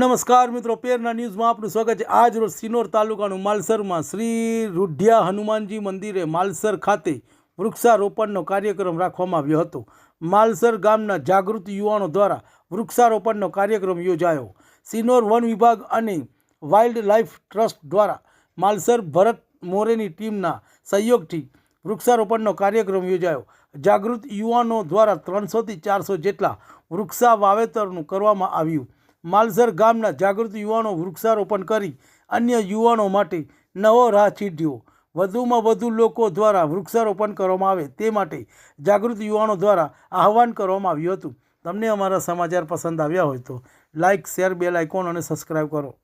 નમસ્કાર મિત્રો, પેરના ન્યૂઝમાં આપનું સ્વાગત છે। આજ રોજ સિનોર તાલુકાનું માલસરમાં શ્રી રૂઢિયા હનુમાનજી મંદિરે માલસર ખાતે વૃક્ષારોપણનો કાર્યક્રમ રાખવામાં આવ્યો હતો। માલસર ગામના જાગૃત યુવાનો દ્વારા વૃક્ષારોપણનો કાર્યક્રમ યોજાયો। સિનોર વન વિભાગ અને વાઇલ્ડ લાઇફ ટ્રસ્ટ દ્વારા માલસર ભરત મોરેની ટીમના સહયોગથી વૃક્ષારોપણનો કાર્યક્રમ યોજાયો। જાગૃત યુવાનો દ્વારા 300 થી 400 જેટલા વૃક્ષા વાવેતરનું કરવામાં આવ્યું। માલસર ગામના જાગૃત યુવાનો વૃક્ષારોપણ કરી અન્ય યુવાનો માટે નવો રાહ ચીંધ્યો। વધુમાં વધુ લોકો દ્વારા વૃક્ષારોપણ કરવામાં આવે તે માટે જાગૃત યુવાનો દ્વારા આહવાન કરવામાં આવ્યું હતું। તમને અમારા સમાચાર પસંદ આવ્યા હોય તો લાઇક, શેર, બેલ આઇકોન અને સબસ્ક્રાઈબ કરો।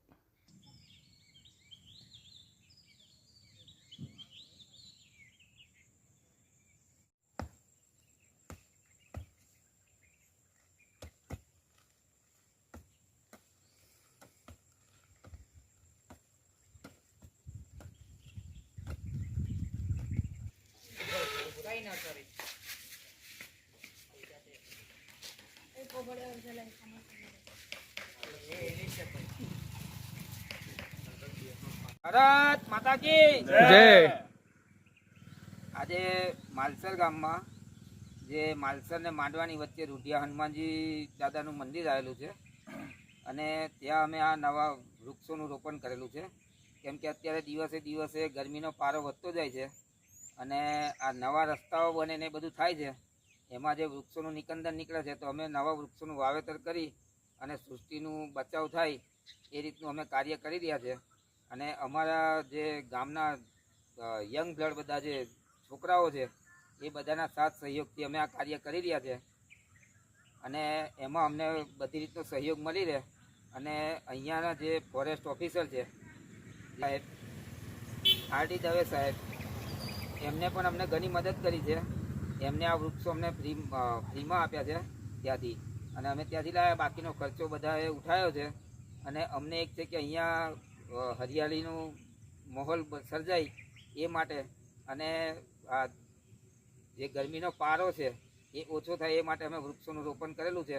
ભારત માતા કી જય। આજે માલસર ગામમાં જે માલસર ને માંડવાની વચ્ચે રૂઢિયા હનુમાનજી દાદાનું મંદિર આવેલું છે અને ત્યાં અમે આ નવા વૃક્ષોનું રોપણ કરેલું છે। કેમ કે અત્યારે દિવસે દિવસે ગરમીનો પારો વધતો જાય છે અને આ નવા રસ્તાઓ બને ને બધું થાય છે, એમાં જે વૃક્ષોનું નિકંદન નીકળે છે તો અમે નવા વૃક્ષોનું વાવેતર કરી અને સૃષ્ટિનું બચાવ થાય એ રીતનું અમે કાર્ય કરી રહ્યા છે। અને અમારા જે ગામના યંગ બ્લડ બધા જે છોકરાઓ છે એ બધાના સાથ સહયોગથી અમે આ કાર્ય કરી રહ્યા છે અને એમાં અમને બધી રીતનો સહયોગ મળી રહે। અને અહીંયાના જે ફોરેસ્ટ ઓફિસર છે સાહેબ આરડી દવે સાહેબ, એમને પણ અમને ઘણી મદદ કરી છે। એમને આ વૃક્ષો અમને ફ્રીમાં આપ્યા છે ત્યાંથી, અને અમે ત્યાંથી લાવ્યા, બાકીનો ખર્ચો બધાએ ઉઠાવ્યો છે। અને અમને એક છે કે અહીંયા હરિયાળીનું માહોલ સર્જાય એ માટે અને આ જે ગરમીનો પારો છે એ ઓછો થાય એ માટે અમે વૃક્ષોનું રોપણ કરેલું છે।